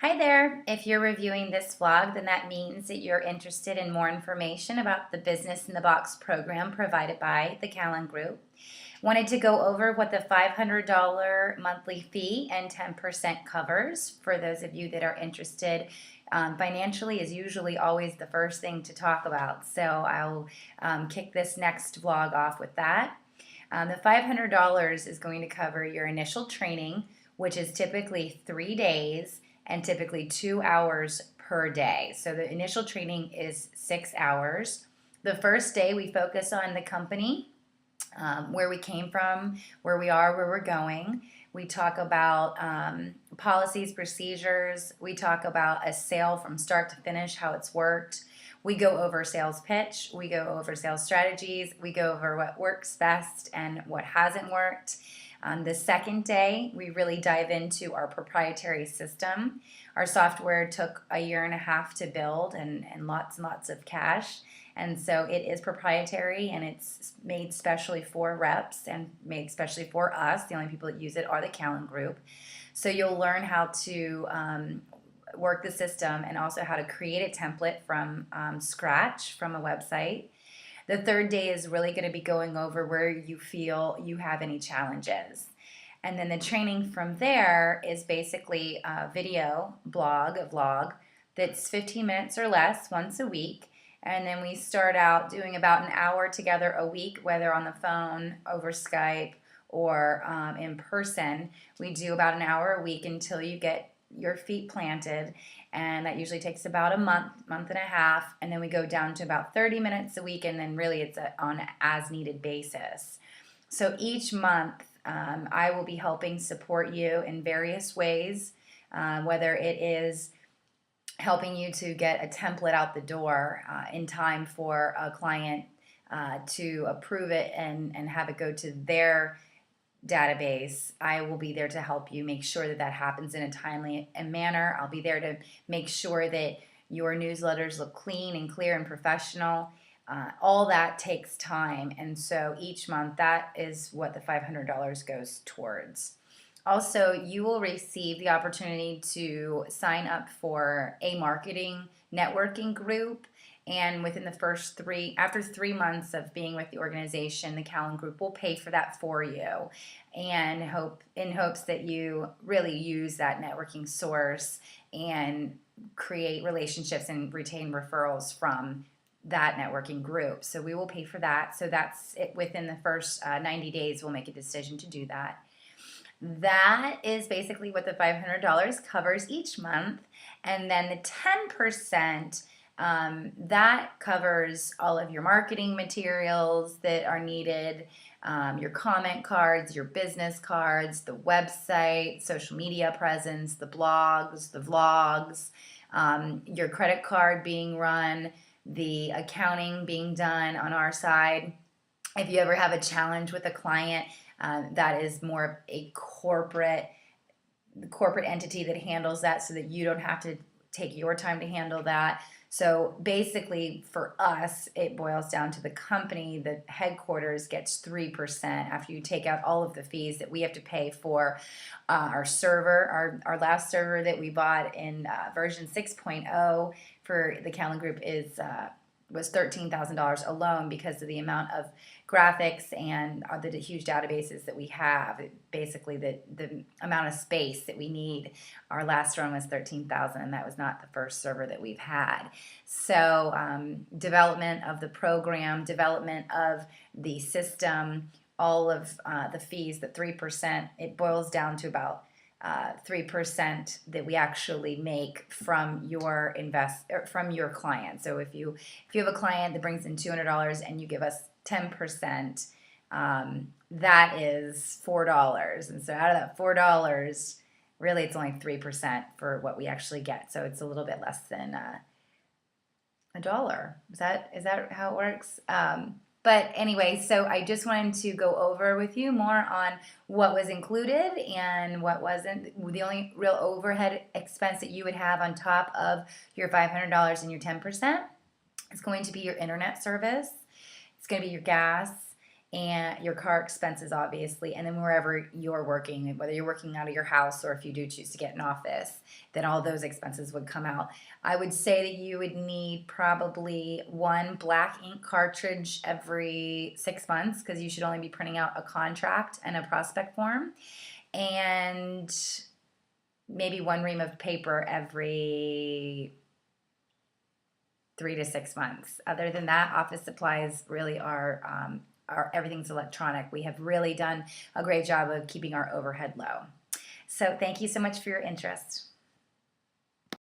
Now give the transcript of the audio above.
Hi there. If you're reviewing this vlog, then that means that you're interested in more information about the Business in the Box program provided by the Callan Group. Wanted to go over what the $500 monthly fee and 10% covers for those of you that are interested. Financially is usually always the first thing to talk about, so I'll kick this next vlog off with that. The $500 is going to cover your initial training, which is typically 3 days and typically 2 hours per day. So the initial training is 6 hours. The first day we focus on the company, where we came from, where we are, where we're going. We talk about policies, procedures. We talk about a sale from start to finish, how it's worked. We go over sales pitch. We go over sales strategies. We go over what works best and what hasn't worked. The second day, we really dive into our proprietary system. Our software took 1.5 years to build and lots of cash. And so it is proprietary, and it's made specially for reps and made especially for us. The only people that use it are the Callan Group. So you'll learn how to work the system and also how to create a template from scratch from a website. The third day is really going to be going over where you feel you have any challenges. And then the training from there is basically a video blog, a vlog that's 15 minutes or less once a week. And then we start out doing about an hour together a week, whether on the phone, over Skype, or in person. We do about an hour a week until you get your feet planted, and that usually takes about a month and a half, and then we go down to about 30 minutes a week, and then really it's on an as-needed basis. So each month I will be helping support you in various ways, whether it is helping you to get a template out the door in time for a client to approve it and have it go to their database. I will be there to help you make sure that that happens in a timely manner. I'll be there to make sure that your newsletters look clean and clear and professional. All that takes time, and so each month that is what the $500 goes towards. Also, you will receive the opportunity to sign up for a marketing networking group, and within the first after 3 months of being with the organization, the Callan Group will pay for that for you, and in hopes that you really use that networking source and create relationships and retain referrals from that networking group. So we will pay for that. So that's it. Within the first 90 days, we'll make a decision to do that. That is basically what the $500 covers each month. And then the 10%, that covers all of your marketing materials that are needed, your comment cards, your business cards, the website, social media presence, the blogs, the vlogs, your credit card being run, the accounting being done on our side. If you ever have a challenge with a client, that is more of a corporate entity that handles that, so that you don't have to take your time to handle that. So basically for us, it boils down to the company. The headquarters gets 3% after you take out all of the fees that we have to pay for our server. Our last server that we bought in version 6.0 for the Callan Group was $13,000 alone, because of the amount of graphics and the huge databases that we have. Basically, the amount of space that we need. Our last run was $13,000, and that was not the first server that we've had. So development of the program, development of the system, all of the fees, the 3%, it boils down to about 3% that we actually make from your from your client. So if you have a client that brings in $200 and you give us 10%, that is $4. And so out of that $4, really it's only 3% for what we actually get. So it's a little bit less than $1. Is that how it works? But anyway, so I just wanted to go over with you more on what was included and what wasn't. The only real overhead expense that you would have on top of your $500 and your 10% is going to be your internet service. It's going to be your gas, and your car expenses, obviously, and then wherever you're working, whether you're working out of your house or if you do choose to get an office, then all those expenses would come out. I would say that you would need probably one black ink cartridge every 6 months, because you should only be printing out a contract and a prospect form, and maybe one ream of paper every 3 to 6 months. Other than that, office supplies really are everything's electronic. We have really done a great job of keeping our overhead low. So thank you so much for your interest.